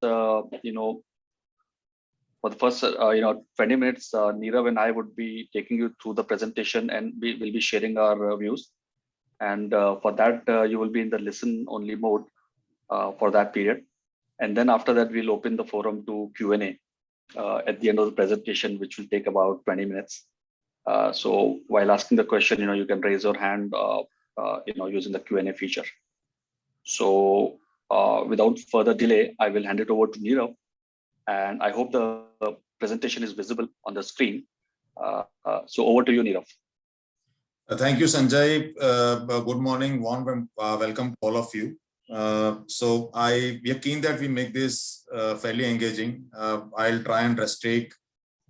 for the first 20 minutes, Nirav and I would be taking you through the presentation, and we will be sharing our views. And for that, you will be in the listen only mode for that period. And then after that, we'll open the forum to Q&A at the end of the presentation, which will take about 20 minutes. So while asking the question, you can raise your hand, using the Q&A feature. So without further delay, I will hand it over to Nirav, and I hope the presentation is visible on the screen. So over to you, Nirav. Thank you, Sanjay. Good morning, warm welcome to all of you. We are keen that we make this fairly engaging. I'll try and restrict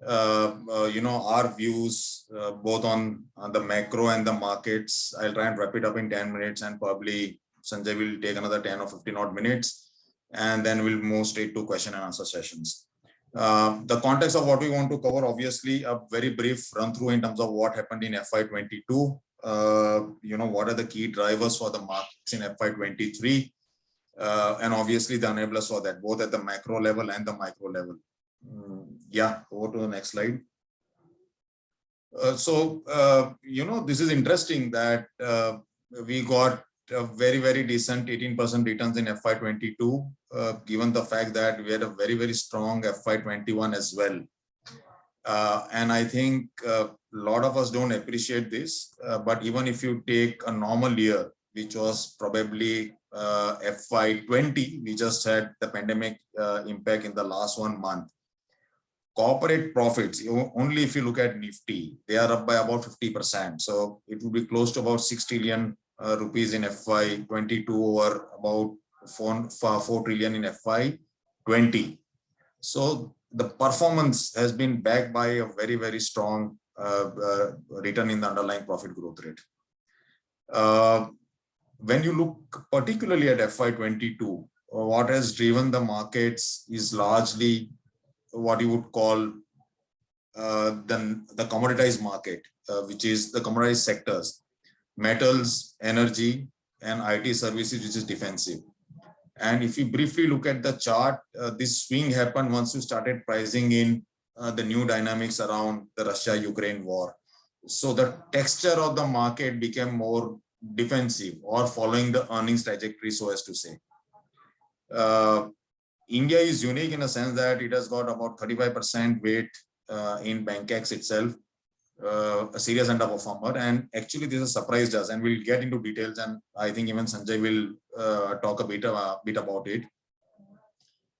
our views both on the macro and the markets. I'll try and wrap it up in 10 minutes, and probably Sanjay will take another 10 or 15 odd minutes, and then we'll move straight to question and answer sessions. The context of what we want to cover, obviously a very brief run through in terms of what happened in FY22. What are the key drivers for the markets in FY23, and obviously the enablers for that, both at the macro level and the micro level. Over to the next slide. This is interesting that we got a very, very decent 18% returns in FY22, given the fact that we had a very, very strong FY21 as well. And I think a lot of us don't appreciate this, but even if you take a normal year, which was probably FY20, we just had the pandemic impact in the last 1 month. Corporate profits, only if you look at Nifty, they are up by about 50%. So it will be close to about 6 trillion rupees in FY22 or about 4 trillion in FY20. So the performance has been backed by a very, very strong return in the underlying profit growth rate. When you look particularly at FY22, what has driven the markets is largely what you would call the commoditized market, which is the commoditized sectors, metals, energy, and IT services, which is defensive. And if you briefly look at the chart, this swing happened once you started pricing in the new dynamics around the Russia-Ukraine war. So the texture of the market became more defensive or following the earnings trajectory, so as to say. India is unique in a sense that it has got about 35% weight in Bankex itself, a serious underperformer, and actually this has surprised us, and we'll get into details, and I think even Sanjay will talk a bit about it.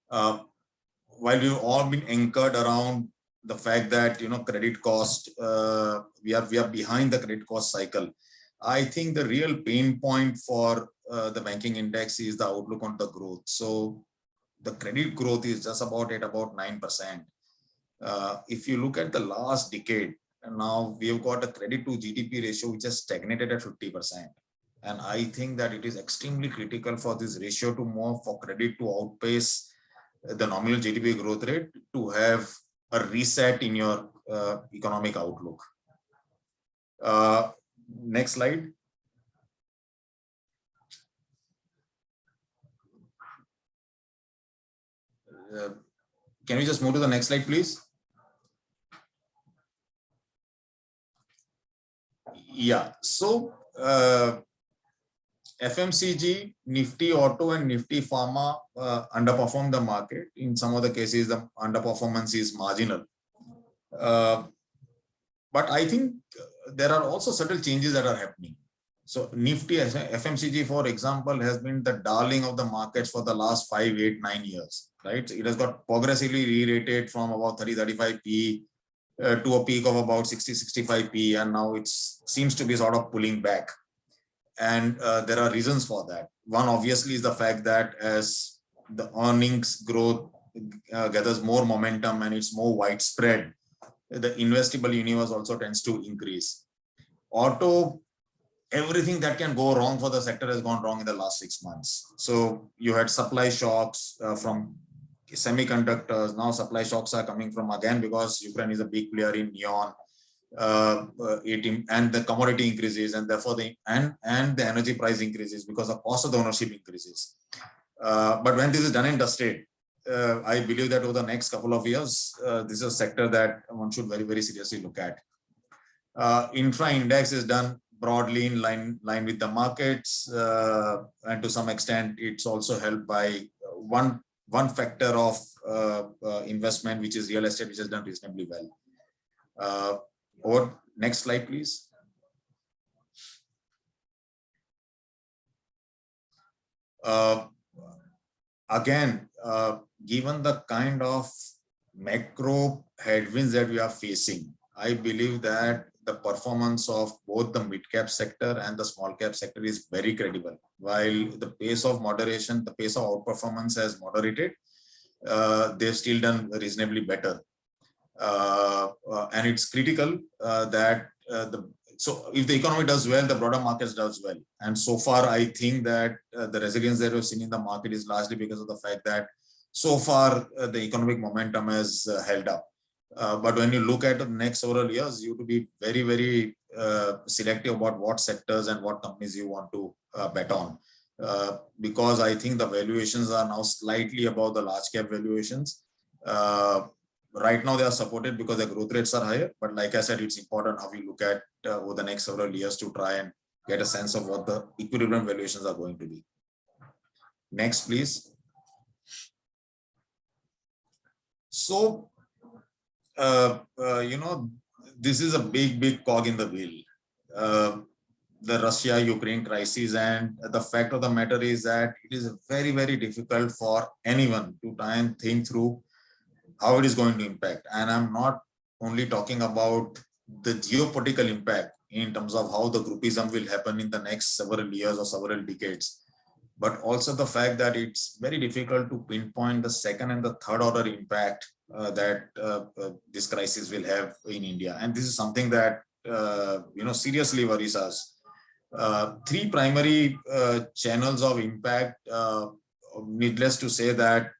While we've all been anchored around the fact that credit cost, we are behind the credit cost cycle, I think the real pain point for the banking index is the outlook on the growth. So the credit growth is just about 9%. If you look at the last decade, and now we have got a credit to GDP ratio which has stagnated at 50%. And I think that it is extremely critical for this ratio to move, for credit to outpace the nominal GDP growth rate, to have a reset in your economic outlook. Next slide. Can we just move to the next slide, please? Yeah, so FMCG, Nifty Auto and Nifty Pharma underperformed the market. In some of the cases, the underperformance is marginal. But I think there are also subtle changes that are happening. So Nifty FMCG, for example, has been the darling of the markets for the last 5, 8, 9 years, right? It has got progressively re-rated from about 30-35 P to a peak of about 60-65 P, and now it seems to be sort of pulling back. And there are reasons for that. One obviously is the fact that as the earnings growth gathers more momentum and it's more widespread, the investable universe also tends to increase. Auto, everything that can go wrong for the sector has gone wrong in the last 6 months. So you had supply shocks from semiconductors. Now supply shocks are coming from, again, because Ukraine is a big player in neon, and the commodity increases, and therefore the energy price increases because the cost of the ownership increases. But when this is done and dusted, I believe that over the next couple of years, this is a sector that one should very, very seriously look at. Infra index is done broadly in line with the markets, and to some extent, it's also helped by one factor of investment, which is real estate, which has done reasonably well. Or next slide, please. Again, given the kind of macro headwinds that we are facing, I believe that the performance of both the mid-cap sector and the small-cap sector is very credible. While the pace of moderation, the pace of outperformance has moderated, they've still done reasonably better. And it's critical that so if the economy does well, the broader markets does well. And so far, I think that the resilience that we've seen in the market is largely because of the fact that so far the economic momentum has held up. But when you look at the next several years, you have to be very, very selective about what sectors and what companies you want to bet on. Because I think the valuations are now slightly above the large cap valuations. Right now they are supported because the growth rates are higher. But like I said, it's important how we look at over the next several years to try and get a sense of what the equilibrium valuations are going to be. Next, please. So, this is a big cog in the wheel. The Russia-Ukraine crisis, and the fact of the matter is that it is very, very difficult for anyone to try and think through how it is going to impact. And I'm not only talking about the geopolitical impact in terms of how the groupism will happen in the next several years or several decades, but also the fact that it's very difficult to pinpoint the second and the third order impact that this crisis will have in India. And this is something that seriously worries us. Three primary channels of impact. Needless to say that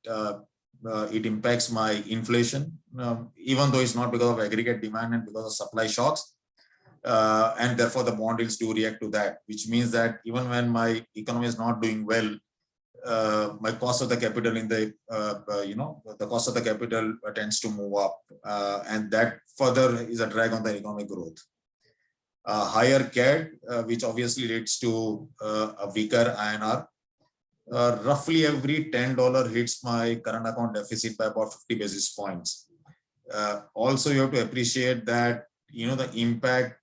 it impacts my inflation, even though it's not because of aggregate demand and because of supply shocks. And therefore the bond yields do react to that, which means that even when my economy is not doing well, my cost of the capital in the the cost of the capital tends to move up, and that further is a drag on the economic growth. Higher CAD, which obviously leads to a weaker INR. Roughly every $10 hits my current account deficit by about 50 basis points. Also, you have to appreciate that the impact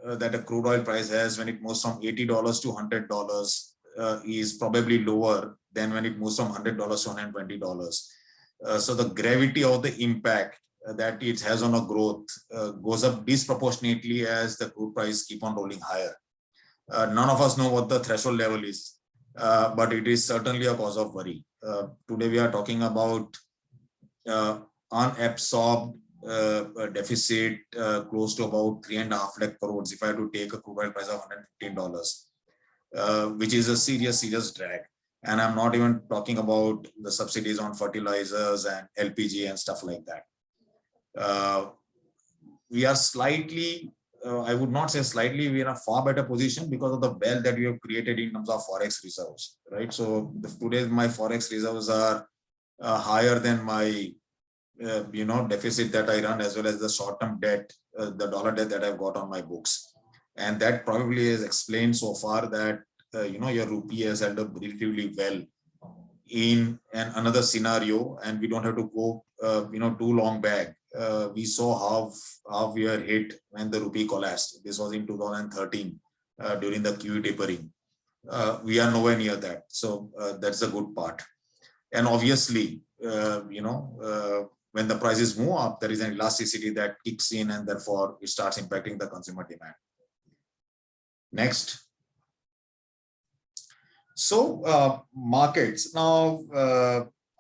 that a crude oil price has when it moves from $80 to $100 is probably lower than when it moves from $100 to $120. So the gravity of the impact that it has on a growth goes up disproportionately as the crude price keep on rolling higher. None of us know what the threshold level is, but it is certainly a cause of worry. Today we are talking about unabsorbed deficit close to about 3.5 lakh crores if I had to take a crude oil price of $115, which is a serious drag. And I'm not even talking about the subsidies on fertilizers and LPG and stuff like that. We are slightly, I would not say slightly, we are in a far better position because of the wealth that we have created in terms of forex reserves, right? So today my forex reserves are higher than my deficit that I run, as well as the short-term debt, the dollar debt that I've got on my books. And that probably has explained so far that your rupee has held up relatively well in another scenario, and we don't have to go too long back. We saw how we were hit when the rupee collapsed. This was in 2013 during the QE tapering. We are nowhere near that, so that's a good part. And obviously, when the prices move up, there is an elasticity that kicks in, and therefore it starts impacting the consumer demand. Next. So markets now,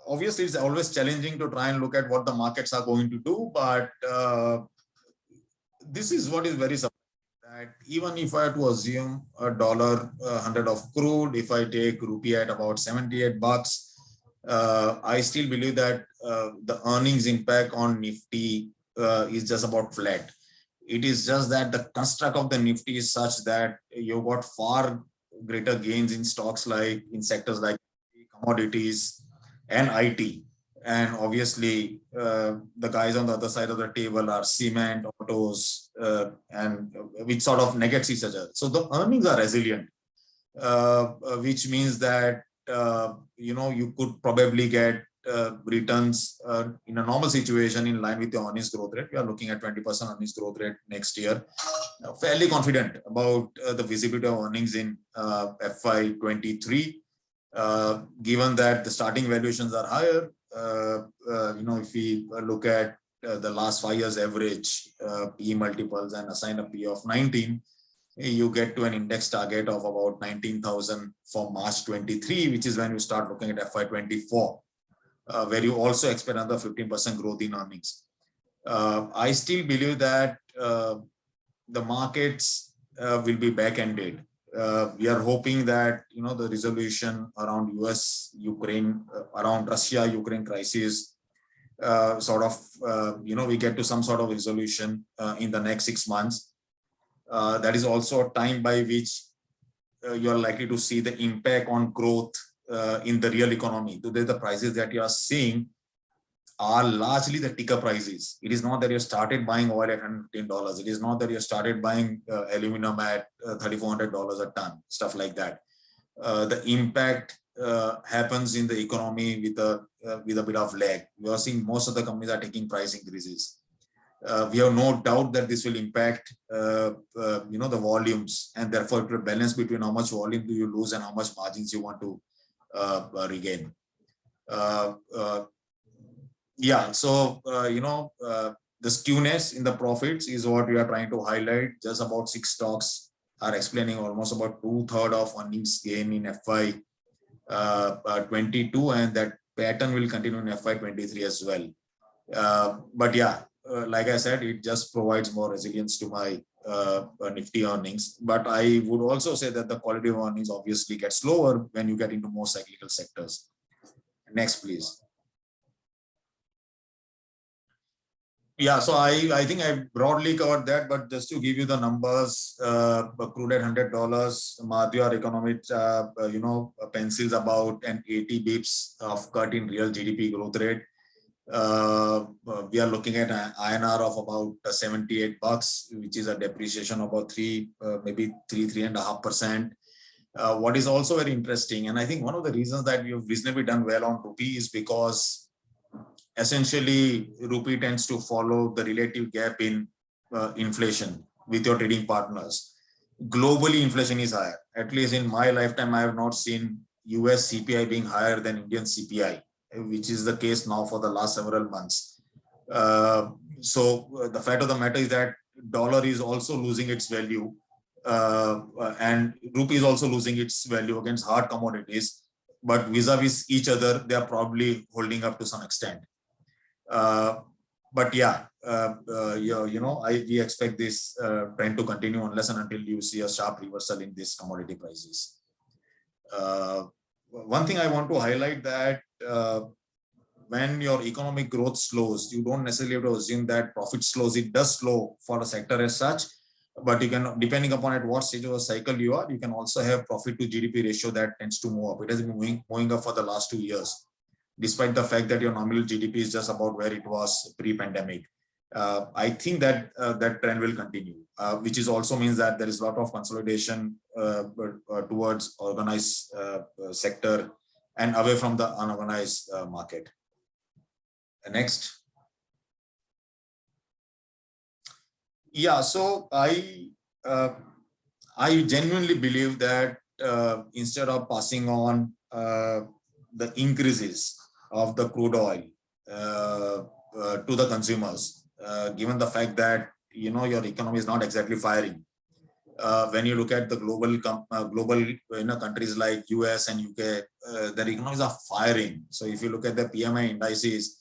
obviously it's always challenging to try and look at what the markets are going to do, but this is what is very surprising, that even if I had to assume $100 of crude, if I take rupee at about $78, I still believe that the earnings impact on Nifty is just about flat. It is just that the construct of the Nifty is such that you've got far greater gains in stocks like in sectors like commodities and IT. And obviously, the guys on the other side of the table are cement, autos, and which sort of negates each other. So the earnings are resilient, which means that you could probably get returns in a normal situation in line with the earnings growth rate. We are looking at 20% earnings growth rate next year. Fairly confident about the visibility of earnings in FY23, given that the starting valuations are higher. If we look at the last 5 years average PE multiples and assign a PE of 19, you get to an index target of about 19,000 for March 23, which is when you start looking at FY24, where you also expect another 15% growth in earnings. I still believe that the markets will be back-ended. We are hoping that the resolution around US, Ukraine, around Russia, Ukraine crisis, we get to some sort of resolution in the next 6 months. That is also a time by which you are likely to see the impact on growth in the real economy. Today, the prices that you are seeing are largely the ticker prices. It is not that you started buying oil at $115. It is not that you started buying aluminum at $3,400 a ton, stuff like that. The impact happens in the economy with a bit of lag. We are seeing most of the companies are taking price increases. We have no doubt that this will impact the volumes, and therefore it will balance between how much volume do you lose and how much margins you want to regain. The skewness in the profits is what we are trying to highlight. Just about 6 stocks are explaining almost about 2/3 of earnings gain in FY22, and that pattern will continue in FY23 as well. Like I said, it just provides more resilience to my Nifty earnings. But I would also say that the quality of earnings obviously gets lower when you get into more cyclical sectors. Next, please. So I think I broadly covered that, but just to give you the numbers, crude at $100, Madhya Economics, pencils about an 80 bips of cut in real GDP growth rate. We are looking at an INR of about $78, which is a depreciation of about 3.5%. What is also very interesting, and I think one of the reasons that we have reasonably done well on rupee is because essentially rupee tends to follow the relative gap in inflation with your trading partners. Globally, inflation is higher. At least in my lifetime, I have not seen US CPI being higher than Indian CPI, which is the case now for the last several months. So the fact of the matter is that dollar is also losing its value, and rupee is also losing its value against hard commodities, but vis-a-vis each other, they are probably holding up to some extent. We expect this trend to continue unless and until you see a sharp reversal in these commodity prices. One thing I want to highlight that when your economic growth slows, you don't necessarily have to assume that profit slows. It does slow for the sector as such, but you can, depending upon at what stage of the cycle you are, you can also have profit to GDP ratio that tends to move up. It has been moving up for the last 2 years, despite the fact that your nominal GDP is just about where it was pre-pandemic. I think that that trend will continue, which is also means that there is a lot of consolidation towards organized sector and away from the unorganized market. Next. So I genuinely believe that instead of passing on the increases of the crude oil to the consumers, given the fact that your economy is not exactly firing. When you look at the global countries like US and UK, their economies are firing. So if you look at the PMI indices,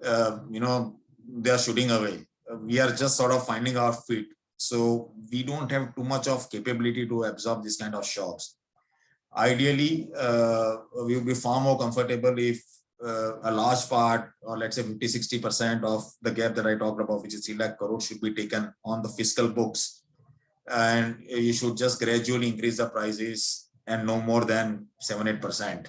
they are shooting away. We are just sort of finding our feet. So we don't have too much of capability to absorb this kind of shocks. Ideally, we would be far more comfortable if a large part, or let's say 50-60% of the gap that I talked about, which is 3 lakh crore, should be taken on the fiscal books. And you should just gradually increase the prices and no more than 7-8%.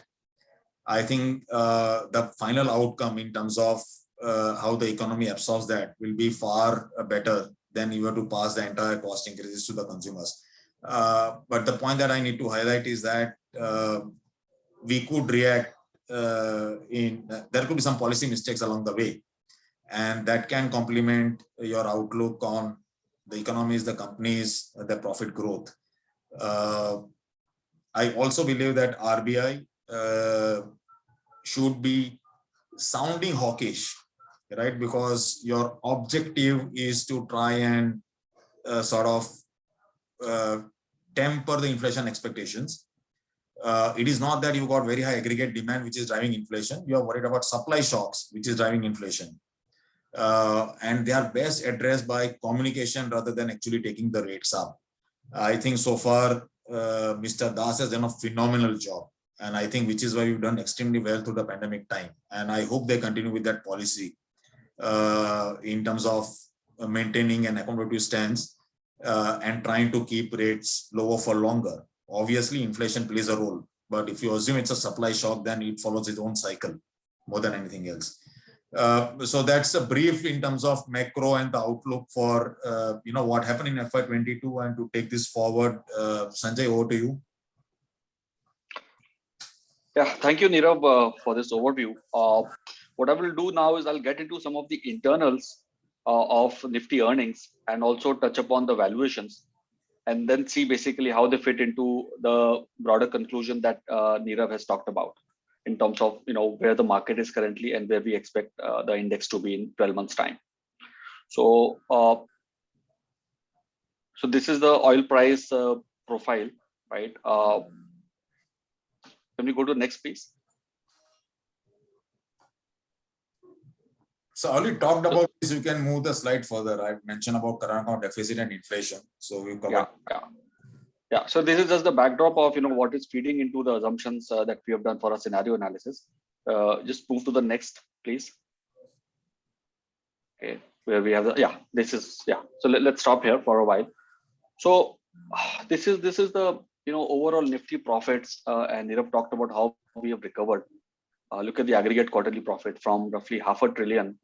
I think the final outcome in terms of how the economy absorbs that will be far better than you were to pass the entire cost increases to the consumers. But the point that I need to highlight is that we could react there could be some policy mistakes along the way, and that can complement your outlook on the economies, the companies, the profit growth. I also believe that RBI should be sounding hawkish, right? Because your objective is to try and sort of temper the inflation expectations. It is not that you got very high aggregate demand, which is driving inflation. You are worried about supply shocks, which is driving inflation. And they are best addressed by communication rather than actually taking the rates up. I think so far, Mr. Das has done a phenomenal job. And I think which is why we've done extremely well through the pandemic time. And I hope they continue with that policy in terms of maintaining an accommodative stance and trying to keep rates lower for longer. Obviously, inflation plays a role, but if you assume it's a supply shock, then it follows its own cycle more than anything else. So that's a brief in terms of macro and the outlook for what happened in FY22, and to take this forward, Sanjay, over to you. Yeah, thank you, Nirav, for this overview. What I will do now is I'll get into some of the internals of Nifty earnings and also touch upon the valuations, and then see basically how they fit into the broader conclusion that Nirav has talked about in terms of where the market is currently and where we expect the index to be in 12 months time. So so this is the oil price profile, right? Can we go to the next, please? So I already talked about this. You can move the slide further. I mentioned about current account deficit and inflation. So we've covered. Yeah. So this is just the backdrop of what is feeding into the assumptions that we have done for a scenario analysis. Just move to the next, please. Okay, where we have So let's stop here for a while. So this is the overall Nifty profits, and Nirav talked about how we have recovered. Look at the aggregate quarterly profit from roughly $500 billion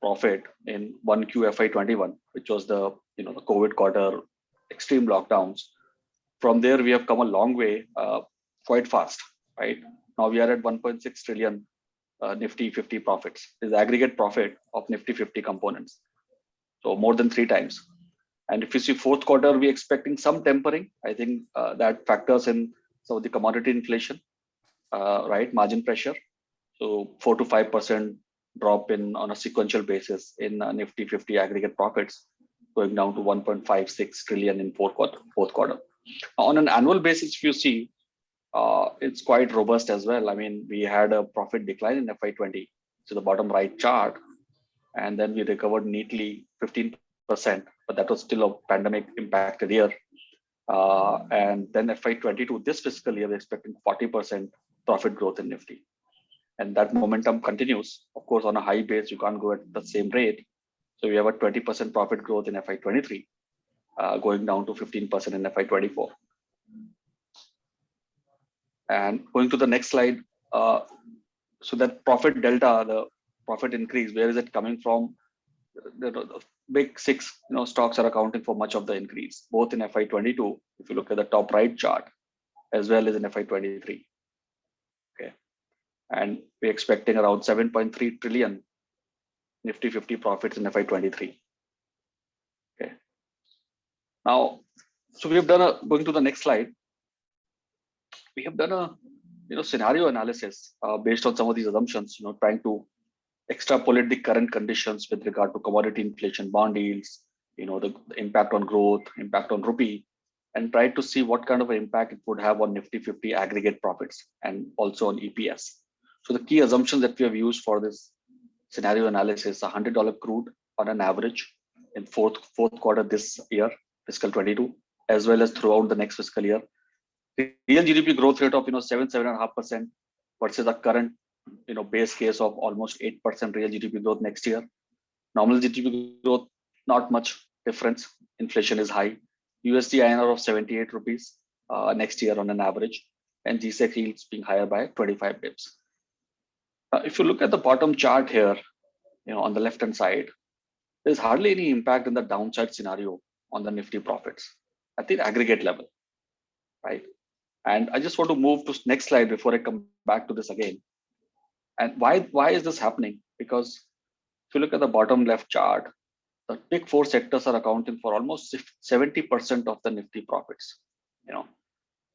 profit in 1Q FY21, which was the the COVID quarter, extreme lockdowns. From there, we have come a long way, quite fast, right? Now we are at 1.6 trillion Nifty 50 profits. Is aggregate profit of Nifty 50 components, so more than 3 times. And if you see fourth quarter, we're expecting some tempering. I think that factors in some of the commodity inflation, right? Margin pressure. So 4 to 5% drop on a sequential basis in Nifty 50 aggregate profits, going down to 1.56 trillion in fourth quarter. On an annual basis, if you see, it's quite robust as well. I mean, we had a profit decline in FY20, so the bottom right chart, and then we recovered neatly 15%, but that was still a pandemic impacted year. And then FY22, this fiscal year, we're expecting 40% profit growth in Nifty. And that momentum continues. Of course, on a high base, you can't go at the same rate. So we have a 20% profit growth in FY23, going down to 15% in FY24. And going to the next slide, so that profit delta, the profit increase, where is it coming from? The big 6 stocks are accounting for much of the increase, both in FY22, if you look at the top right chart, as well as in FY23. Okay, and we're expecting around 7.3 trillion Nifty 50 profits in FY23. Okay, now, so we have done going to the next slide. We have done a scenario analysis based on some of these assumptions, trying to extrapolate the current conditions with regard to commodity inflation, bond yields, the impact on growth, impact on rupee, and try to see what kind of an impact it would have on Nifty 50 aggregate profits and also on EPS. So the key assumptions that we have used for this scenario analysis: $100 crude on an average in fourth quarter this year, fiscal 22, as well as throughout the next fiscal year. Real GDP growth rate of 7.5% versus the current base case of almost 8% real GDP growth next year. Nominal GDP growth, not much difference. Inflation is high. USD INR of 78 rupees next year on an average, and GSEC yields being higher by 25 bips. If you look at the bottom chart here, on the left hand side, there's hardly any impact in the downside scenario on the Nifty profits at the aggregate level, right? And I just want to move to next slide before I come back to this again. And why is this happening? Because if you look at the bottom left chart, the big four sectors are accounting for almost 70% of the Nifty profits,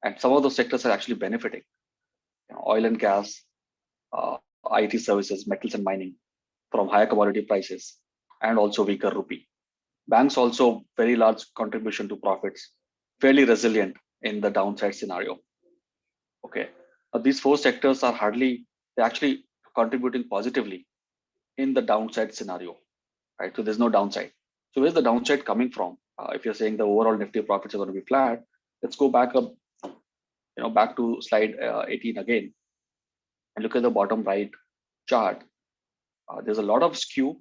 and some of those sectors are actually benefiting. Oil and gas, IT services, metals and mining from higher commodity prices, and also weaker rupee. Banks also very large contribution to profits, fairly resilient in the downside scenario. Okay, these four sectors are they're actually contributing positively in the downside scenario, right? So there's no downside. So where's the downside coming from? If you're saying the overall Nifty profits are going to be flat, let's go back back to slide 18 again, and look at the bottom right chart. There's a lot of skew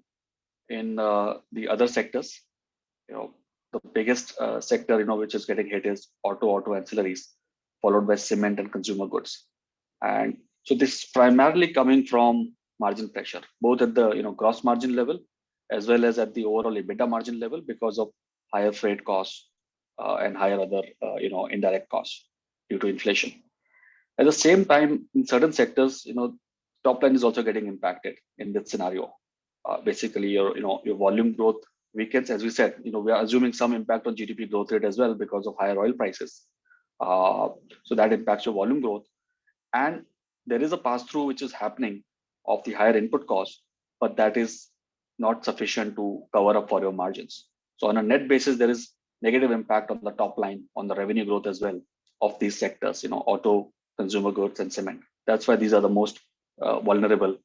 in the other sectors. The biggest sector which is getting hit is auto ancillaries, followed by cement and consumer goods. And so this is primarily coming from margin pressure, both at the gross margin level as well as at the overall EBITDA margin level, because of higher freight costs and higher other indirect costs due to inflation. At the same time, in certain sectors, top line is also getting impacted in this scenario. Basically, your volume growth weakens. As we said, we are assuming some impact on GDP growth rate as well because of higher oil prices. So that impacts your volume growth, and there is a pass through which is happening of the higher input cost, but that is not sufficient to cover up for your margins. So on a net basis, there is negative impact on the top line, on the revenue growth as well of these sectors, auto, consumer goods, and cement. That's why these are the most vulnerable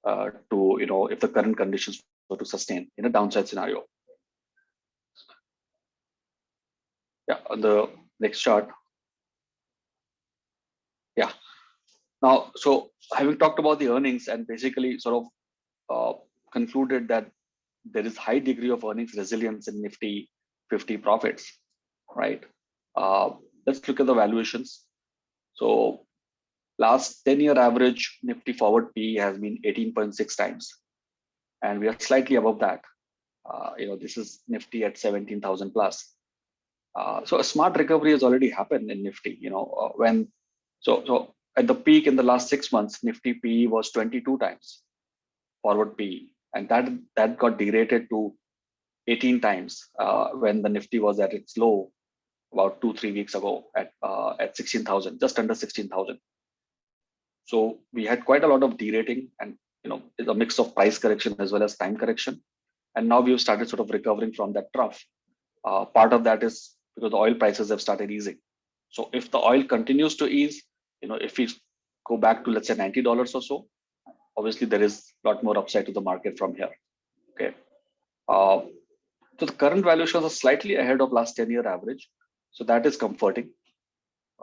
to, if the current conditions were to sustain in a downside scenario. Yeah, on the next chart. Yeah. Now, so having talked about the earnings and basically sort of concluded that there is high degree of earnings resilience in Nifty 50 profits, right? Let's look at the valuations. So last 10-year average Nifty forward PE has been 18.6 times, and we are slightly above that. This is Nifty at 17,000 plus. So a smart recovery has already happened in Nifty. So at the peak in the last 6 months, Nifty PE was 22 times forward PE, and that got derated to 18 times when the Nifty was at its low about 2-3 weeks ago at 16,000, just under 16,000. So we had quite a lot of derating, and it's a mix of price correction as well as time correction. And now we've started sort of recovering from that trough. Part of that is because the oil prices have started easing. So if the oil continues to ease, if we go back to, let's say, $90 or so, obviously there is a lot more upside to the market from here. Okay. So the current valuations are slightly ahead of last 10-year average. So that is comforting.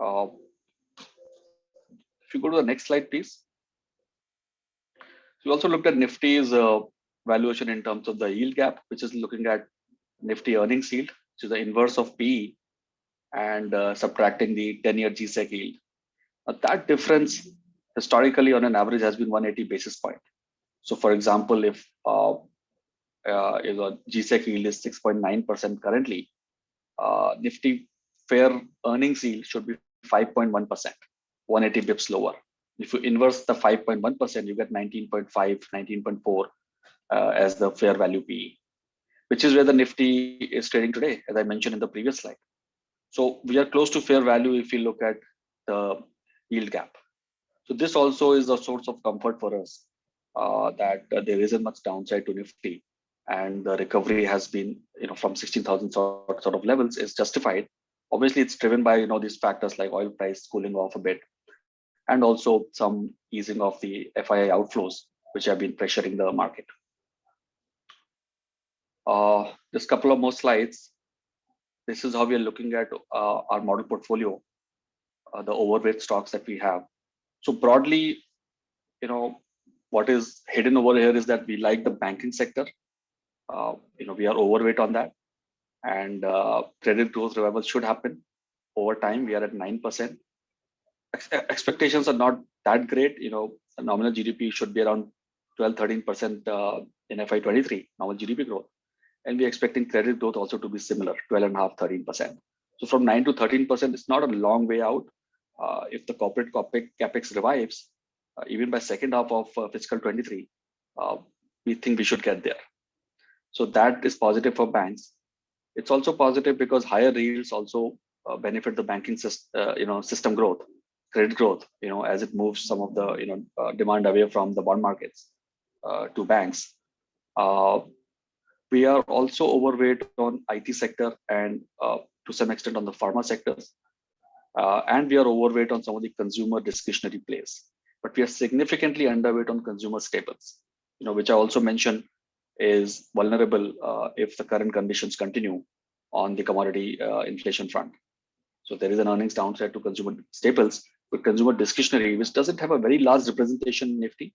If you go to the next slide, please. We also looked at Nifty's valuation in terms of the yield gap, which is looking at Nifty earnings yield, which is the inverse of PE, and subtracting the 10-year GSEC yield. That difference historically on an average has been 180 basis point. So for example, if GSEC yield is 6.9% currently, Nifty fair earnings yield should be 5.1%, 180 bips lower. If you inverse the 5.1%, you get 19.5, 19.4 as the fair value PE, which is where the Nifty is trading today, as I mentioned in the previous slide. So we are close to fair value if you look at the yield gap. So this also is a source of comfort for us that there isn't much downside to Nifty, and the recovery has been, from 16,000 sort of levels is justified. Obviously, it's driven by these factors like oil price cooling off a bit, and also some easing of the FII outflows, which have been pressuring the market. Just a couple of more slides. This is how we are looking at our model portfolio, the overweight stocks that we have. So broadly, what is hidden over here is that we like the banking sector. We are overweight on that, and credit growth revival should happen over time. We are at 9%. Expectations are not that great. nominal GDP should be around 12-13% in FY23, normal GDP growth. And we're expecting credit growth also to be similar, 12.5-13%. So from 9 to 13%, it's not a long way out. If the corporate capex revives, even by second half of fiscal 23, we think we should get there. So that is positive for banks. It's also positive because higher yields also benefit the banking system growth, credit growth, as it moves some of the demand away from the bond markets to banks. We are also overweight on IT sector and to some extent on the pharma sectors. And we are overweight on some of the consumer discretionary plays. But we are significantly underweight on consumer staples, which I also mentioned is vulnerable if the current conditions continue on the commodity inflation front. So there is an earnings downside to consumer staples, but consumer discretionary, which doesn't have a very large representation in Nifty,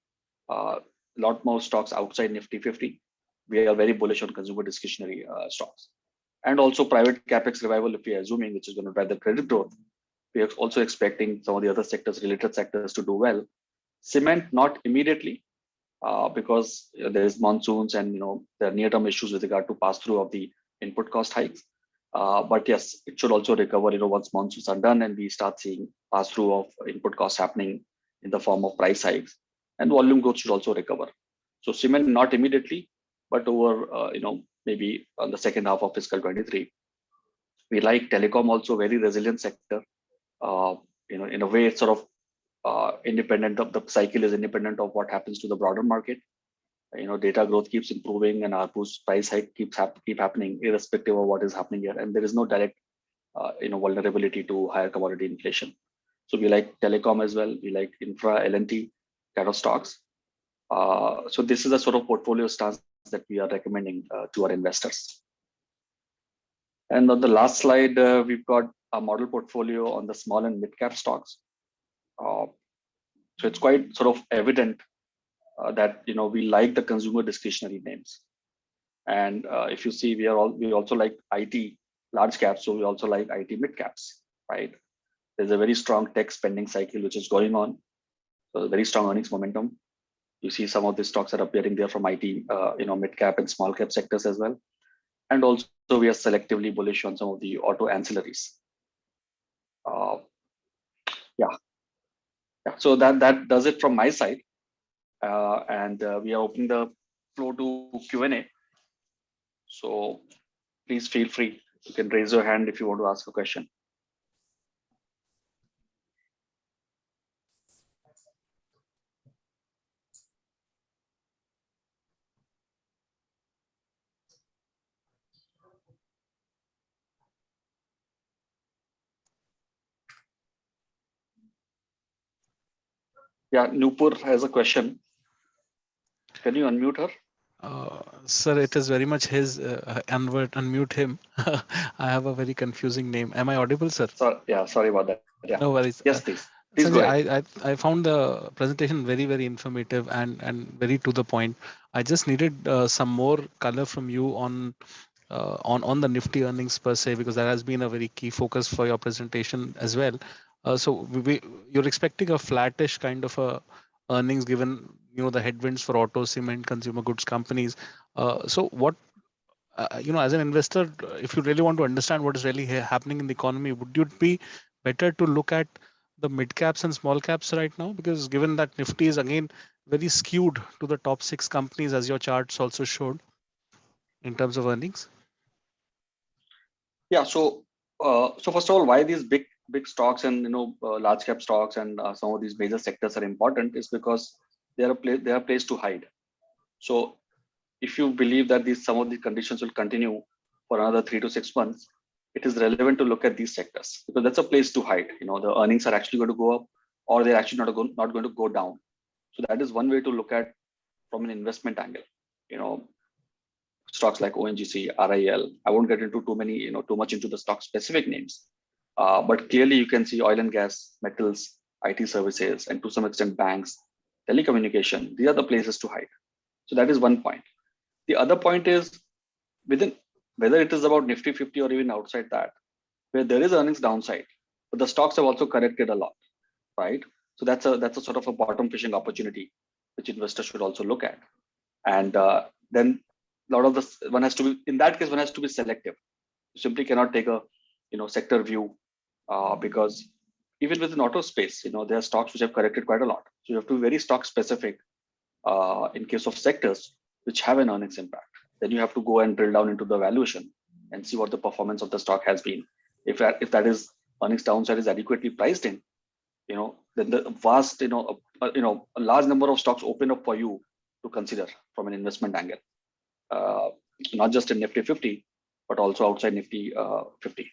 a lot more stocks outside Nifty 50. We are very bullish on consumer discretionary stocks. And also private capex revival, if we are assuming, which is going to drive the credit growth, we are also expecting some of the other sectors, related sectors, to do well. Cement, not immediately, because there is monsoons and there are near-term issues with regard to pass-through of the input cost hikes. But yes, it should also recover, once monsoons are done and we start seeing pass-through of input costs happening in the form of price hikes, and volume growth should also recover. So cement, not immediately, but over, maybe on the second half of fiscal 23. We like telecom also, very resilient sector. In a way, it's sort of independent of the cycle, is independent of what happens to the broader market. Data growth keeps improving and ARPU's price hike keep happening irrespective of what is happening here. And there is no direct, vulnerability to higher commodity inflation. So we like telecom as well. We like infra, L&T kind of stocks. So this is a sort of portfolio stance that we are recommending to our investors. And on the last slide, we've got a model portfolio on the small and mid cap stocks. So it's quite sort of evident that we like the consumer discretionary names. And if you see, we also like IT large caps, so we also like IT mid caps, right? There's a very strong tech spending cycle which is going on. So very strong earnings momentum. You see some of the stocks that are appearing there from IT, mid cap and small cap sectors as well. And also we are selectively bullish on some of the auto ancillaries. Yeah. So that does it from my side. And we are opening the floor to Q&A. So please feel free. You can raise your hand if you want to ask a question. Yeah, Nupur has a question. Can you unmute her? Sir, it is very much his unmute him. I have a very confusing name. Am I audible, sir? Sorry about that. Yeah. No worries. Yes, please. Please go ahead. I found the presentation very, very informative and very to the point. I just needed some more color from you on the Nifty earnings per se, because that has been a very key focus for your presentation as well. So you're expecting a flattish kind of a earnings given the headwinds for auto, cement, consumer goods companies. So what as an investor, if you really want to understand what is really happening in the economy, would it be better to look at the mid caps and small caps right now? Because given that Nifty is again very skewed to the top 6 companies, as your charts also showed in terms of earnings. Yeah. So first of all, why these big stocks and large cap stocks and some of these major sectors are important is because they are a place to hide. So if you believe that some of these conditions will continue for another 3 to 6 months, it is relevant to look at these sectors because that's a place to hide. The earnings are actually going to go up, or they're actually not going to go down. So that is one way to look at from an investment angle. Stocks like ONGC, RIL. I won't get into too much into the stock specific names, but clearly you can see oil and gas, metals, IT services, and to some extent banks, telecommunication. These are the places to hide. So that is one point. The other point is within, whether it is about Nifty 50 or even outside that, where there is earnings downside, but the stocks have also corrected a lot, right? So that's a sort of a bottom fishing opportunity, which investors should also look at. And then a lot of this, one has to be, in that case, one has to be selective. You simply cannot take a sector view, because even within auto space, there are stocks which have corrected quite a lot. So you have to be very stock specific in case of sectors which have an earnings impact. Then you have to go and drill down into the valuation and see what the performance of the stock has been. If that is earnings downside is adequately priced in, then the vast, a large number of stocks open up for you to consider from an investment angle, not just in Nifty 50, but also outside Nifty 50.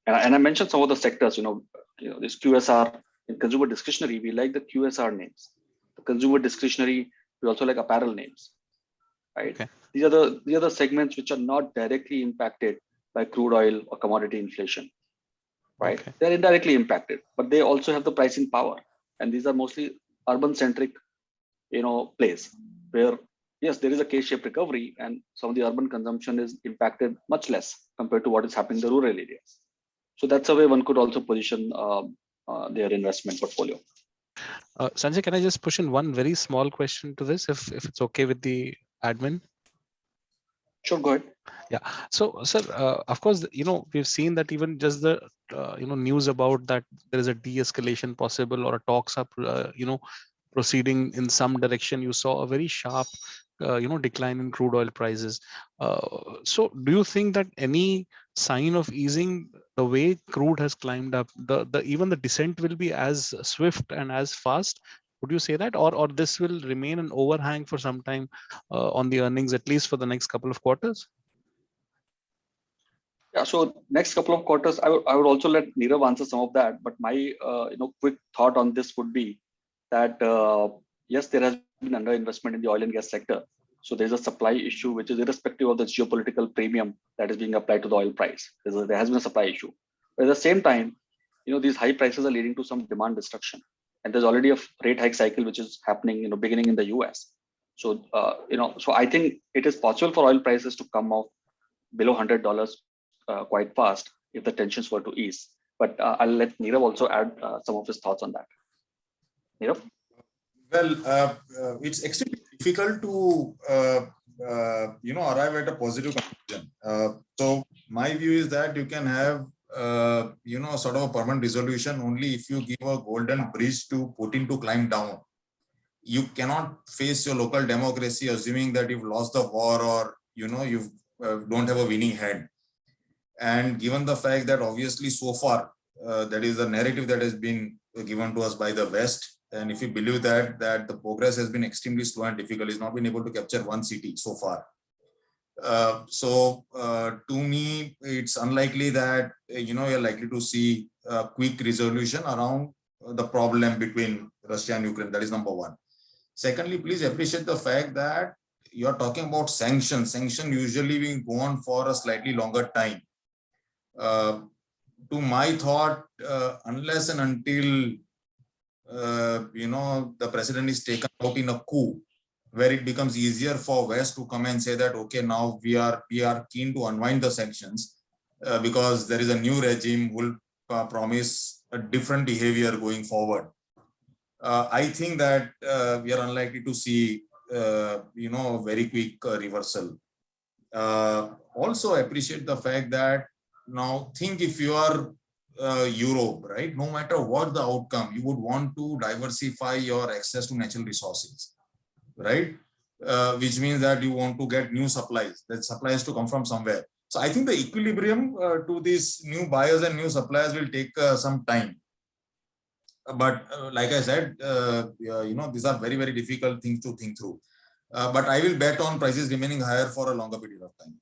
And I mentioned some of the sectors, this QSR in consumer discretionary, we like the QSR names. The consumer discretionary, we also like apparel names, right? Okay. These are the segments which are not directly impacted by crude oil or commodity inflation, right? Okay. They're indirectly impacted, but they also have the pricing power. And these are mostly urban centric, plays where, yes, there is a K-shaped recovery and some of the urban consumption is impacted much less compared to what is happening in the rural areas. So that's a way one could also position their investment portfolio. Sanjay, can I just push in one very small question to this, if it's okay with the admin? Sure, go ahead. Yeah. So, sir, of course, we've seen that even just the news about that there is a de-escalation possible or a talks up, proceeding in some direction. You saw a very sharp, decline in crude oil prices. So, do you think that any sign of easing, the way crude has climbed up, the even the descent will be as swift and as fast? Would you say that, or this will remain an overhang for some time on the earnings, at least for the next couple of quarters? Yeah, so next couple of quarters, I would also let Nirav answer some of that. But my quick thought on this would be that yes, there has been underinvestment in the oil and gas sector. So there's a supply issue which is irrespective of the geopolitical premium that is being applied to the oil price. There has been a supply issue. But at the same time, these high prices are leading to some demand destruction, and there's already a rate hike cycle which is happening, beginning in the US. So so I think it is possible for oil prices to come off below $100 quite fast if the tensions were to ease. But I'll let Nirav also add some of his thoughts on that. Nirav? Well, it's extremely difficult to arrive at a positive conclusion. So my view is that you can have sort of a permanent resolution only if you give a golden bridge to Putin to climb down. You cannot face your local democracy assuming that you've lost the war or you don't have a winning hand. And given the fact that obviously so far that is the narrative that has been given to us by the West. And if you believe that the progress has been extremely slow and difficult, it's not been able to capture one city so far. So to me, it's unlikely that you're likely to see a quick resolution around the problem between Russia and Ukraine. That is number one. Secondly, please appreciate the fact that you're talking about sanctions. Sanctions usually will go on for a slightly longer time. To my thought, unless and until the president is taken out in a coup, where it becomes easier for West to come and say that, okay, now we are keen to unwind the sanctions because there is a new regime who will promise a different behavior going forward. I think that we are unlikely to see, a very quick reversal. Also appreciate the fact that now think if you are Europe, right? No matter what the outcome, you would want to diversify your access to natural resources, right? Which means that you want to get new supplies. That supply has to come from somewhere. So I think the equilibrium to these new buyers and new suppliers will take some time. But like I said, these are very, very difficult things to think through. But I will bet on prices remaining higher for a longer period of time.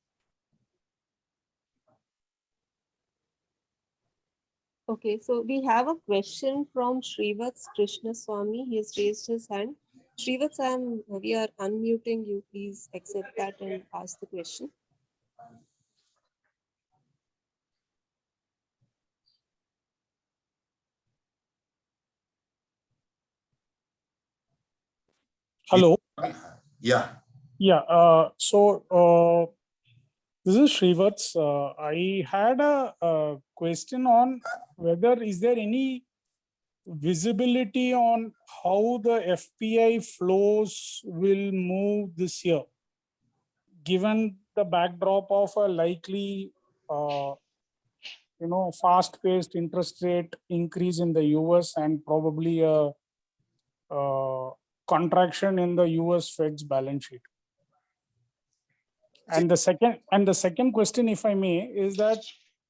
Okay, so we have a question from Srivats Krishnaswamy. He has raised his hand. Srivats, we are unmuting you. Please accept that and ask the question. Hello. Yeah. Yeah. So this is Srivats. I had a question on whether is there any visibility on how the FPI flows will move this year, given the backdrop of a likely, fast-paced interest rate increase in the US and probably a contraction in the US Fed's balance sheet. And the second question, if I may, is that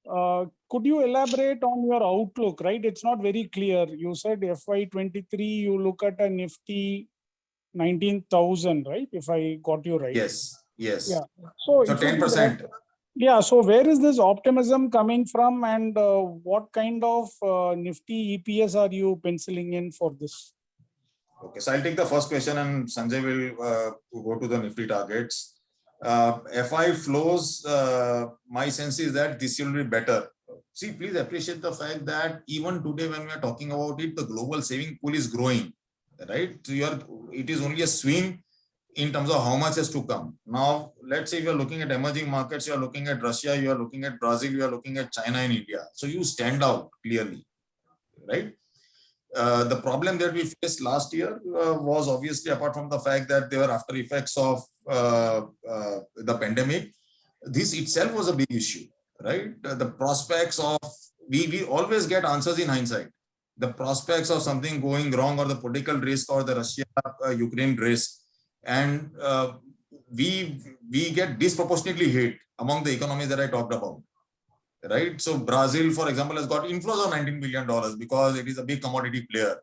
could you elaborate on your outlook? Right, it's not very clear. You said FY23, you look at a Nifty 19,000, right? If I got you right. Yes. Yeah. So if you could 10%. Yeah. So where is this optimism coming from, and what kind of Nifty EPS are you penciling in for this? Okay, so I'll take the first question and Sanjay will go to the Nifty targets. FI flows, my sense is that this will be better. See, please appreciate the fact that even today when we are talking about it, the global saving pool is growing, right? So it is only a swing in terms of how much has to come. Now, let's say you are looking at emerging markets, you are looking at Russia, you are looking at Brazil, you are looking at China and India. So you stand out clearly, right? The problem that we faced last year was obviously, apart from the fact that there were after effects of the pandemic, this itself was a big issue, right? The prospects of, we always get answers in hindsight. The prospects of something going wrong, or the political risk, or the Russia-Ukraine risk, and we get disproportionately hit among the economies that I talked about. Right, so Brazil, for example, has got inflows of $19 billion because it is a big commodity player.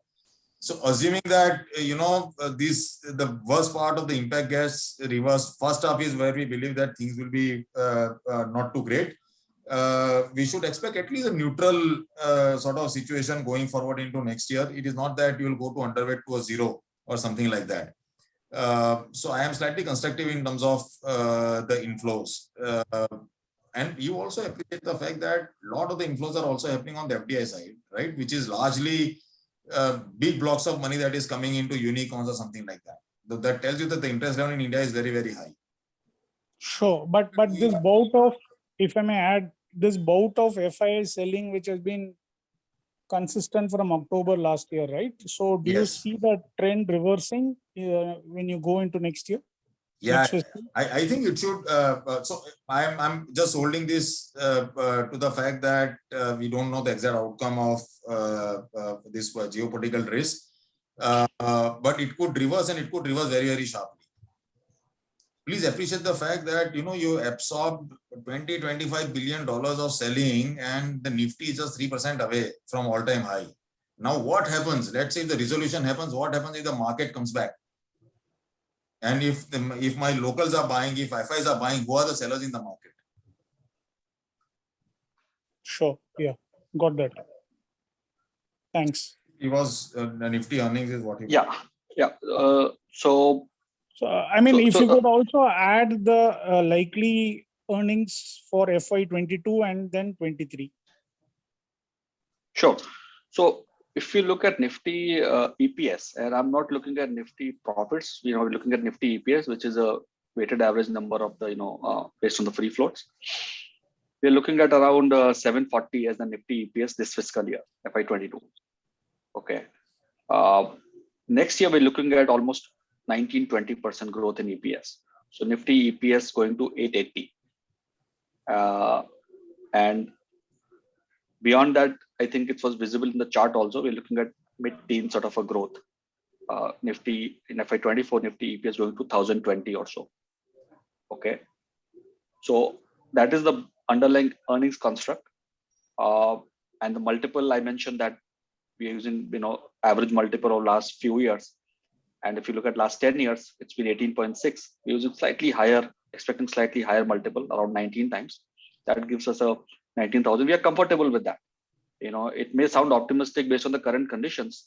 So assuming that the worst part of the impact gets reversed, first half is where we believe that things will be not too great. We should expect at least a neutral sort of situation going forward into next year. It is not that you will go to underweight to a zero or something like that. So I am slightly constructive in terms of the inflows. And you also appreciate the fact that a lot of the inflows are also happening on the FDI side, right? Which is largely big blocks of money that is coming into unicorns or something like that. That tells you that the interest level in India is very, very high. Sure, but this bout of, if I may add, this bout of FII selling, which has been consistent from October last year, right? So do you see the trend reversing when you go into next year? Yeah, I think it should. So I'm just holding this to the fact that we don't know the exact outcome of this geopolitical risk, but it could reverse, and it could reverse very, very sharply. Please appreciate the fact that you absorbed $20-25 billion of selling, and the Nifty is just 3% away from all-time high. Now, what happens? Let's say if the resolution happens. What happens if the market comes back? And if my locals are buying, if FIs are buying, who are the sellers in the market? Sure. Yeah. Got that. Thanks. It was Nifty earnings is what he. Yeah. So I mean, if you could also add the likely earnings for FY22 and then 23. Sure. So if you look at Nifty EPS, and I'm not looking at Nifty profits, we're looking at Nifty EPS, which is a weighted average number of the, based on the free floats. We're looking at around 740 as the Nifty EPS this fiscal year, FY22. Okay. Next year, we're looking at almost 19-20% growth in EPS. So Nifty EPS going to 880. And beyond that, I think it was visible in the chart also. We're looking at mid-teen sort of a growth. Nifty in FY24, Nifty EPS going to 1020 or so. Okay. So that is the underlying earnings construct. And the multiple, I mentioned that we are using, average multiple of last few years. And if you look at last 10 years, it's been 18.6. We're using slightly higher, expecting slightly higher multiple, around 19 times. That gives us a 19,000. We are comfortable with that. It may sound optimistic based on the current conditions,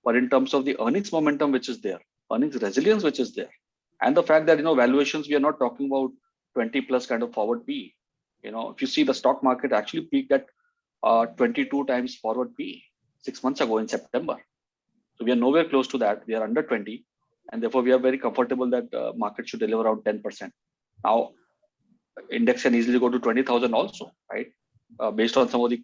but in terms of the earnings momentum, which is there, earnings resilience, which is there, and the fact that, valuations, we are not talking about 20 plus kind of forward PE. If you see the stock market actually peaked at 22 times forward PE 6 months ago in September. So we are nowhere close to that. We are under 20. And therefore, we are very comfortable that market should deliver around 10%. Now, index can easily go to 20,000 also, right? Based on some of the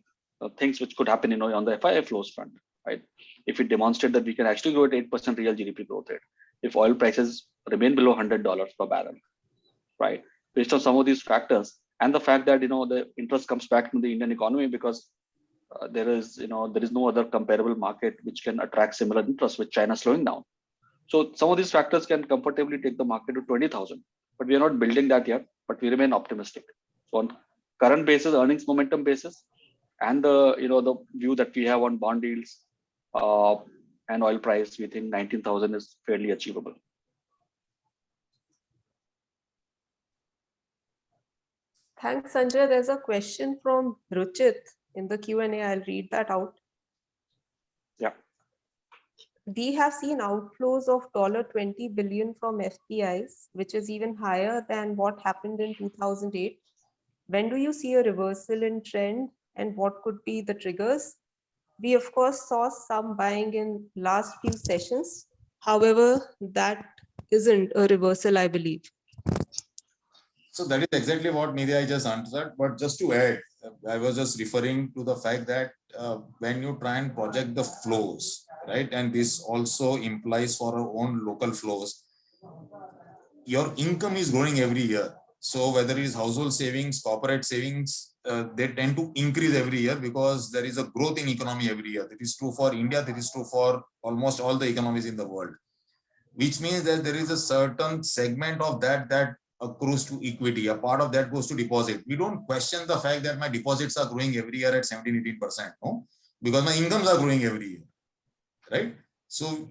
things which could happen, on the FII flows front. right? If we demonstrate that we can actually grow at 8% real GDP growth rate, if oil prices remain below $100 per barrel, right? Based on some of these factors and the fact that, the interest comes back to the Indian economy because there is no other comparable market which can attract similar interest with China slowing down. So some of these factors can comfortably take the market to 20,000, but we are not building that yet, but we remain optimistic. So on current basis, earnings momentum basis, and the view that we have on bond yields and oil price, we think 19,000 is fairly achievable. Thanks, Sanjay. There's a question from Ruchit in the Q&A. I'll read that out. Yeah. We have seen outflows of $20 billion from FPIs, which is even higher than what happened in 2008. When do you see a reversal in trend, and what could be the triggers? We of course saw some buying in last few sessions. However, that isn't a reversal, I believe. So that is exactly what Nidhi I just answered. But just to add, I was just referring to the fact that when you try and project the flows, right, and this also implies for our own local flows, your income is growing every year. So whether it is household savings, corporate savings, they tend to increase every year because there is a growth in economy every year. That is true for India. That is true for almost all the economies in the world, which means that there is a certain segment of that accrues to equity. A part of that goes to deposit. We don't question the fact that my deposits are growing every year at 17-18%, no, because my incomes are growing every year, right? So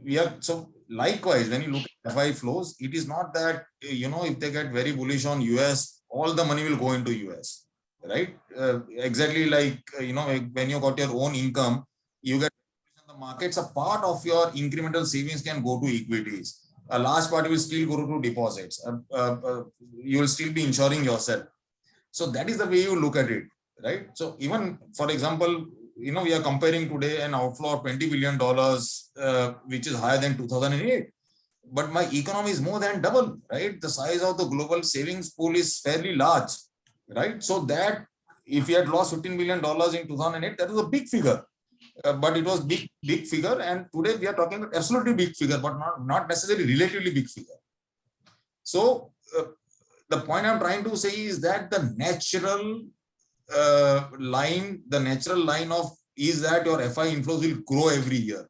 likewise, when you look at FI flows, it is not that, if they get very bullish on US, all the money will go into US, right? Exactly like, when you got your own income, you get the markets, a part of your incremental savings can go to equities. A large part will still go to deposits. You will still be insuring yourself. So that is the way you look at it, right? So even, for example, we are comparing today an outflow of $20 billion, which is higher than 2008. But my economy is more than double, right? The size of the global savings pool is fairly large, right? So that if you had lost $15 billion in 2008, that was a big figure. But it was big figure, and today we are talking about absolutely big figure, but not necessarily relatively big figure. So the point I'm trying to say is that the natural line of is that your FI inflows will grow every year.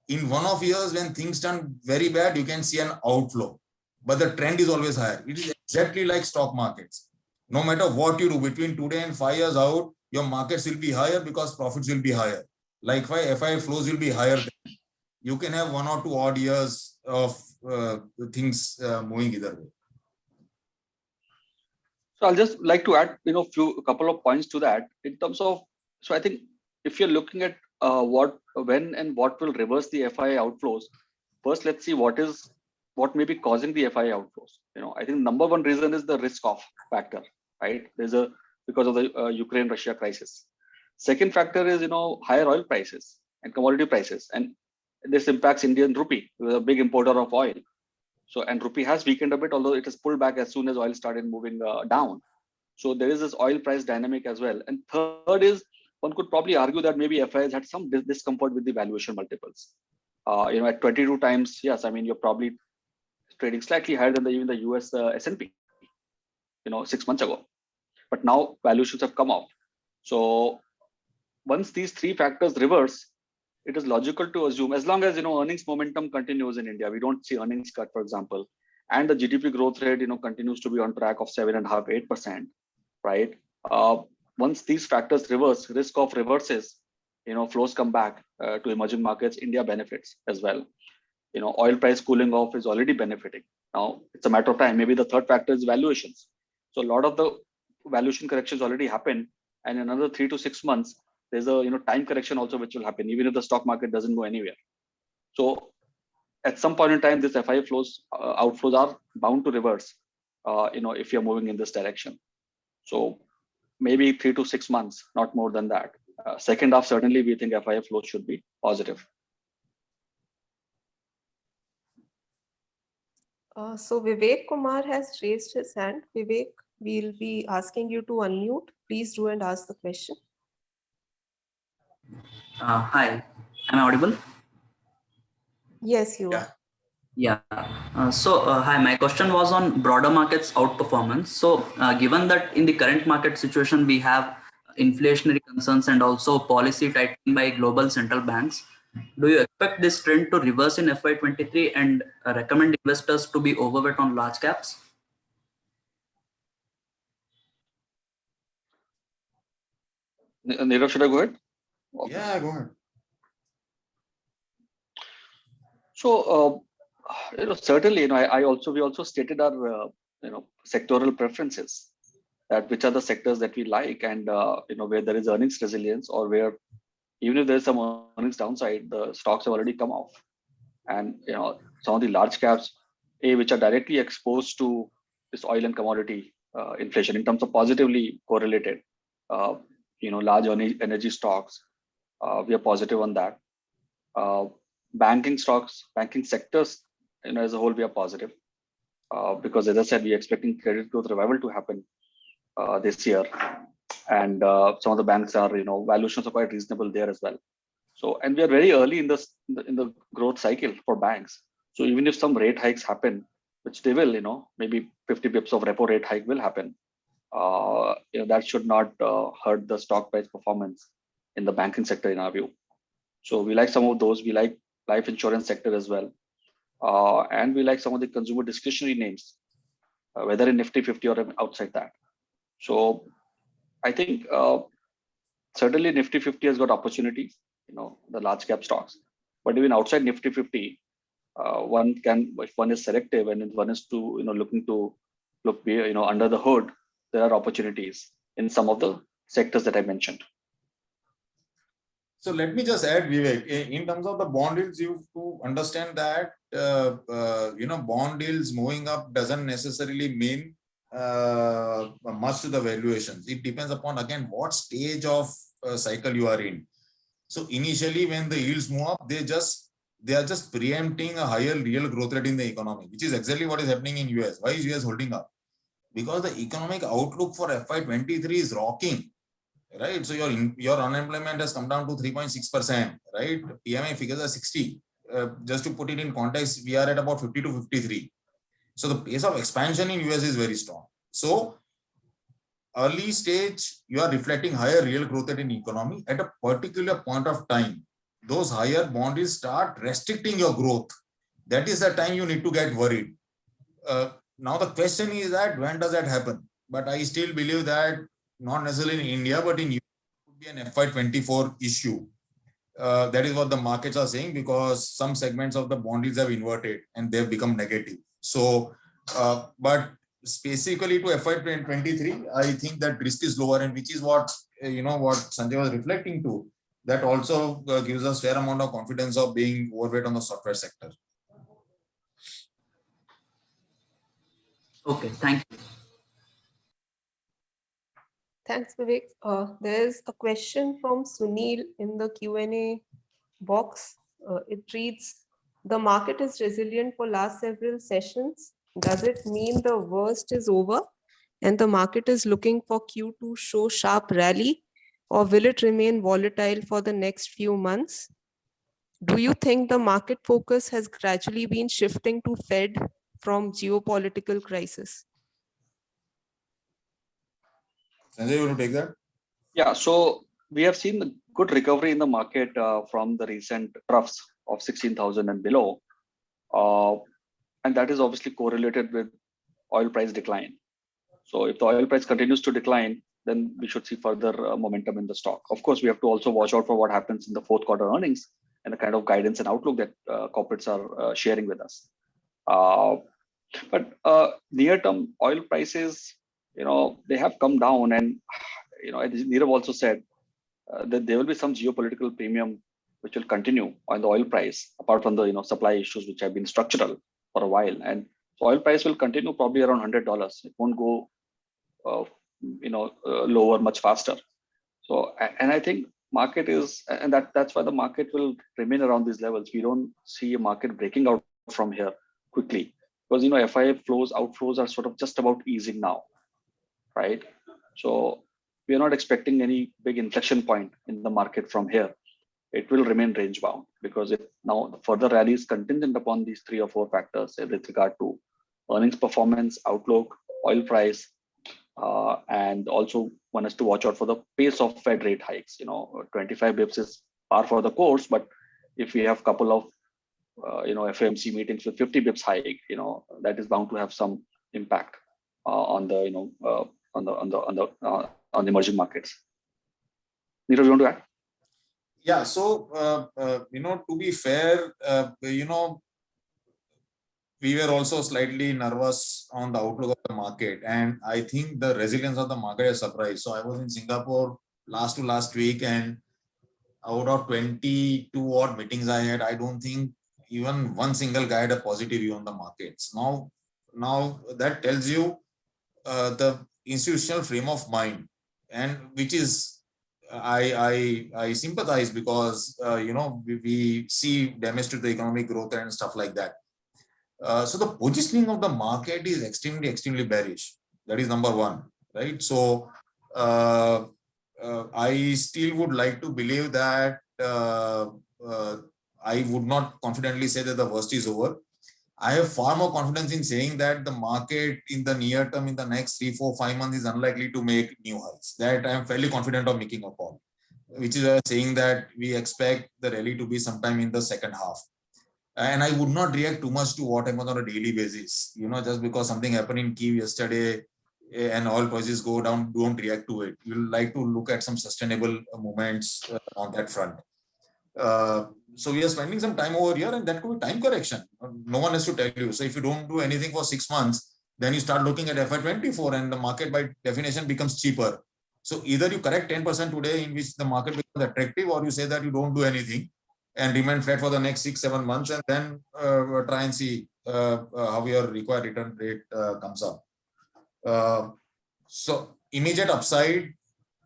In one-off years, when things turn very bad, you can see an outflow, but the trend is always higher. It is exactly like stock markets. No matter what you do between today and 5 years out, your markets will be higher because profits will be higher. Likewise, FI flows will be higher. You can have 1 or 2 odd years of things moving either way. So I'll just like to add, a couple of points to that in terms of. So I think if you're looking at when and what will reverse the FI outflows, first let's see what may be causing the FI outflows. I think number one reason is the risk-off factor, right? Because of the Ukraine-Russia crisis. Second factor is, higher oil prices and commodity prices. And this impacts Indian rupee, who is a big importer of oil. So, and rupee has weakened a bit, although it has pulled back as soon as oil started moving down. So there is this oil price dynamic as well. And third is, one could probably argue that maybe FIs had some discomfort with the valuation multiples. At 22 times, yes, I mean, you're probably trading slightly higher than even the US S&P, 6 months ago. But now valuations have come off. So once these three factors reverse, it is logical to assume, as long as earnings momentum continues in India, we don't see earnings cut, for example, and the GDP growth rate continues to be on track of 7.5–8%, right? Once these factors reverse, risk of reverses, flows come back to emerging markets, India benefits as well. Oil price cooling off is already benefiting. Now it's a matter of time. Maybe the third factor is valuations. So a lot of the valuation corrections already happened, and in another 3 to 6 months, there's a time correction also which will happen, even if the stock market doesn't go anywhere. So at some point in time, this FI outflows are bound to reverse, if you're moving in this direction. So maybe 3 to 6 months, not more than that. Second half, certainly we think FI flows should be positive. So Vivek Kumar has raised his hand. Vivek, we'll be asking you to unmute. Please do and ask the question. Hi. Am I audible? Yes, you Yeah. are. Yeah. Hi, my question was on broader markets outperformance. Given that in the current market situation, we have inflationary concerns and also policy tightening by global central banks, do you expect this trend to reverse in FY23 and recommend investors to be overweight on large caps? Nirav, should I go ahead? Yeah, go ahead. So, certainly, we also stated our, sectoral preferences, that which are the sectors that we like, and where there is earnings resilience, or where even if there is some earnings downside, the stocks have already come off, and some of the large caps, which are directly exposed to this oil and commodity inflation in terms of positively correlated, uh, large energy stocks, we are positive on that. Banking stocks, banking sectors, as a whole, we are positive, because as I said, we are expecting credit growth revival to happen this year, and some of the banks are, valuations are quite reasonable there as well. So, and we are very early in this in the growth cycle for banks. So even if some rate hikes happen, which they will, maybe 50 bips of repo rate hike will happen, that should not hurt the stock price performance in the banking sector in our view. So we like some of those. We like life insurance sector as well, and we like some of the consumer discretionary names, whether in Nifty 50 or outside that. So I think certainly Nifty 50 has got opportunities, the large cap stocks, but even outside Nifty 50, one can, if one is selective and if one is to, looking to look, under the hood, there are opportunities in some of the sectors that I mentioned. So let me just add, Vivek, in terms of the bond yields, you have to understand that, bond yields moving up doesn't necessarily mean much to the valuations. It depends upon, again, what stage of cycle you are in. So initially, when the yields move up, they are just preempting a higher real growth rate in the economy, which is exactly what is happening in US. Why is US holding up? Because the economic outlook for FY23 is rocking. Right, so your unemployment has come down to 3.6%, right? PMI figures are 60. Just to put it in context, we are at about 50 to 53. So the pace of expansion in US is very strong. So early stage, you are reflecting higher real growth rate in economy. At a particular point of time, those higher bond yields start restricting your growth. That is the time you need to get worried. Now the question is that when does that happen? But I still believe that not necessarily in India, but in Europe, it would be an FY24 issue. That is what the markets are saying, because some segments of the bond yields have inverted and they've become negative. So, but specifically to FY23, I think that risk is lower, and which is what, what Sanjay was reflecting to. That also gives us fair amount of confidence of being overweight on the software sector. Okay, thank you. Thanks, Vivek. There's a question from Sunil in the Q&A box. It reads, the market is resilient for last several sessions. Does it mean the worst is over and the market is looking for Q to show sharp rally, or will it remain volatile for the next few months? Do you think the market focus has gradually been shifting to Fed from geopolitical crisis? Sanjay, you want to take that? Yeah, so we have seen a good recovery in the market from the recent troughs of 16,000 and below. And that is obviously correlated with oil price decline. So if the oil price continues to decline, then we should see further momentum in the stock. Of course, we have to also watch out for what happens in the fourth quarter earnings and the kind of guidance and outlook that corporates are sharing with us. But near-term oil prices, they have come down, and as Nirav also said, that there will be some geopolitical premium which will continue on the oil price, apart from the supply issues which have been structural for a while. And so oil price will continue probably around $100. It won't go, lower much faster. So, and I think market is, and that's why the market will remain around these levels. We don't see a market breaking out from here quickly, because FII flows, outflows are sort of just about easing now, right? So we are not expecting any big inflection point in the market from here. it will remain range bound, because if now the further rally is contingent upon these 3 or 4 factors with regard to earnings performance, outlook, oil price, and also one has to watch out for the pace of Fed rate hikes. 25 bips is par for the course, but if we have couple of FOMC meetings with 50 bips hike, that is bound to have some impact on the on the emerging markets. Neerav, you want to add? Yeah, so to be fair, we were also slightly nervous on the outlook of the market, and I think the resilience of the market is surprised. So I was in Singapore last week, and out of 22 odd meetings I had, I don't think even one single guy had a positive view on the markets. Now that tells you the institutional frame of mind, and which is I sympathize, because we see damage to the economic growth and stuff like that. So the positioning of the market is extremely bearish. That is number one, right? So I still would like to believe that I would not confidently say that the worst is over. I have far more confidence in saying that the market in the near term, in the next 3, 4, 5 months, is unlikely to make new highs. That I am fairly confident of making upon, which is saying that we expect the rally to be sometime in the second half. And I would not react too much to what happens on a daily basis. Just because something happened in Kyiv yesterday and oil prices go down, don't react to it. You'll like to look at some sustainable movements on that front. So we are spending some time over here, and that could be time correction. No one has to tell you. So if you don't do anything for 6 months, then you start looking at FY24, and the market by definition becomes cheaper. So either you correct 10% today, in which the market becomes attractive, or you say that you don't do anything and remain flat for the next 6-7 months, and then try and see how your required return rate comes up. So immediate upside,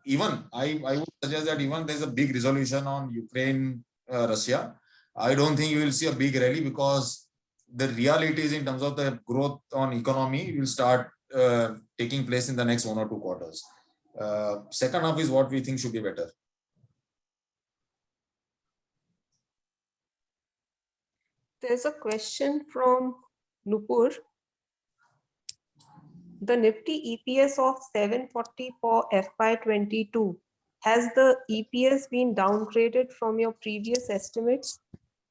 even I would suggest that even there's a big resolution on Ukraine, Russia, I don't think you will see a big rally, because the realities in terms of the growth on economy will start taking place in the next 1 or 2 quarters. Second half is what we think should be better. There's a question from Nupur. The Nifty EPS of 740 for FY22, has the EPS been downgraded from your previous estimates?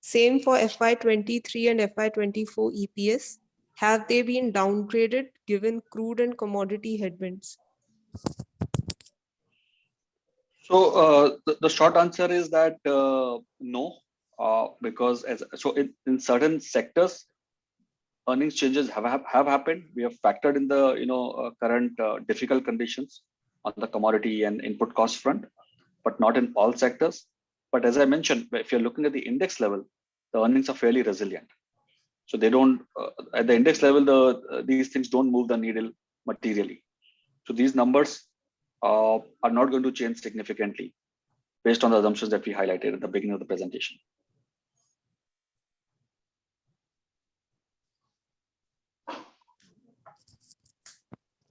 Same for FY23 and FY24 EPS. Have they been downgraded given crude and commodity headwinds? So the short answer is that no, because in certain sectors, earnings changes have happened. We have factored in the current difficult conditions on the commodity and input cost front, but not in all sectors. But as I mentioned, if you're looking at the index level, the earnings are fairly resilient. So they don't at the index level, these things don't move the needle materially. So these numbers are not going to change significantly based on the assumptions that we highlighted at the beginning of the presentation.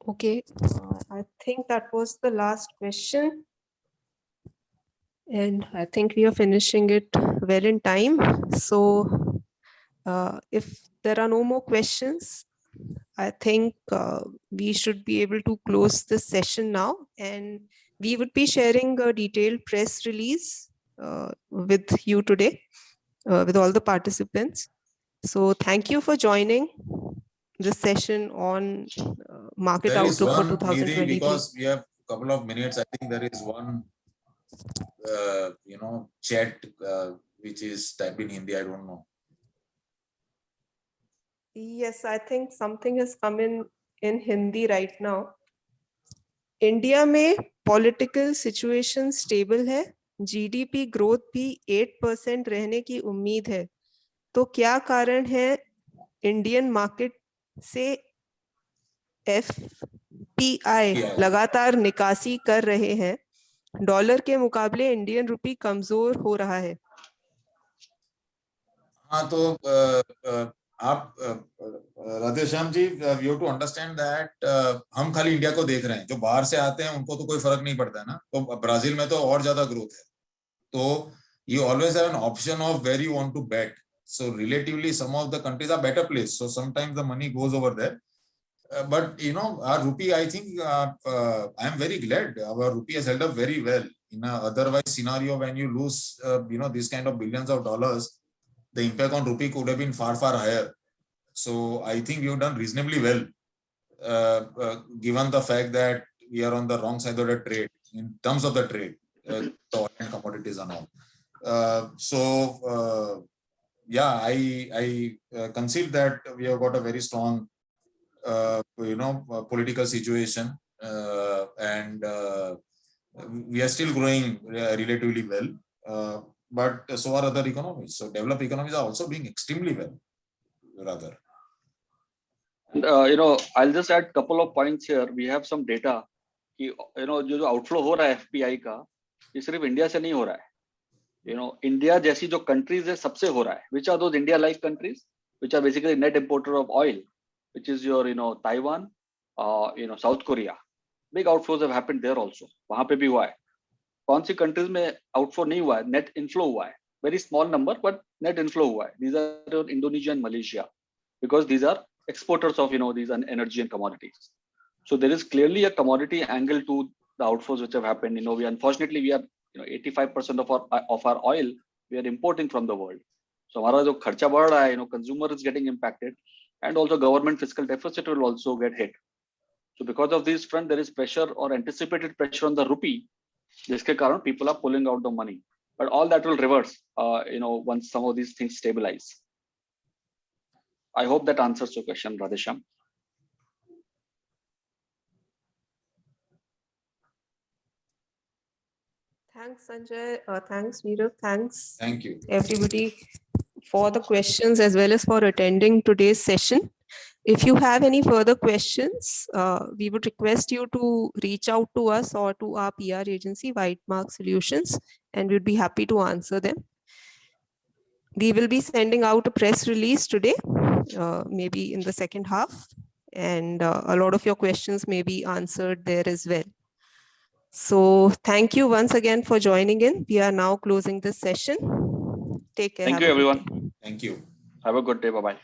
Okay, I think that was the last question. And I think we are finishing it well in time. So if there are no more questions, I think we should be able to close this session now. And we would be sharing a detailed press release with you today, with all the participants. So thank you for joining this session on market There is outlook for one, 2023. because we have a couple of minutes, I think there is one chat which is typed in Hindi. I don't know. Yes, I think something has come in Hindi right now. India में political situation stable है, GDP growth भी 8% रहने की उम्मीद है, तो क्या कारण है इंडियन मार्केट से एफपीआई लगातार निकासी कर रहे हैं, डॉलर के मुकाबले इंडियन रुपी कमजोर हो रहा है? हाँ, तो आप राधेश्याम जी, you have to understand that हम खाली इंडिया को देख रहे हैं, जो बाहर से आते हैं उनको तो कोई फर्क नहीं पड़ता है ना. तो ब्राजील में तो और ज्यादा ग्रोथ है. तो you always have an option of where you want to bet. So relatively, some of the countries are better placed. So sometimes the money goes over there. But you know, our rupee, I think I am very glad our rupee has held up very well. In a otherwise scenario, when you lose, you know, these kind of billions of dollars, the impact on rupee could have been far, far higher. So I think we've done reasonably well, given the fact that we are on the wrong side of the trade in terms of the trade, the oil and commodities and all. Yeah, I concede that we have got a very strong, political situation, and we are still growing relatively well. But so are other economies. So developed economies are also doing extremely well, rather. And, I'll just add a couple of points here. We have some data कि जो outflow हो रहा है FPI का, ये सिर्फ India से नहीं हो रहा है. इंडिया जैसी जो कंट्रीज है सबसे हो रहा है. Which are those India-like countries, which are basically net importer of oil, which is your Taiwan, South Korea. Big outflows have happened there also. वहां पे भी हुआ है. कौन सी कंट्रीज में आउटफ्लो नहीं हुआ है, नेट इनफ्लो हुआ है. Very small number, but net inflow हुआ है. These are Indonesia and Malaysia, because these are exporters of these energy and commodities. So there is clearly a commodity angle to the outflows which have happened. We unfortunately we are 85% of our oil we are importing from the world. So हमारा जो खर्चा बढ़ रहा है, consumer is getting impacted, and also government fiscal deficit will also get hit. So because of this front, there is pressure or anticipated pressure on the rupee, जिसके कारण people are pulling out the money. But all that will reverse, once some of these things stabilize. I hope that answers your question, Radhesham. Thanks, Sanjay. Thanks, Nirav. Thanks, Thank you. everybody, for the questions as well as for attending today's session. If you have any further questions, we would request you to reach out to us or to our PR agency, Whitemark Solutions, and we'd be happy to answer them. We will be sending out a press release today, maybe in the second half, and a lot of your questions may be answered there as well. So thank you once again for joining in. We are now closing this session. Take care. Thank Have you, a good everyone. day. Thank you. Have a good day. Bye-bye.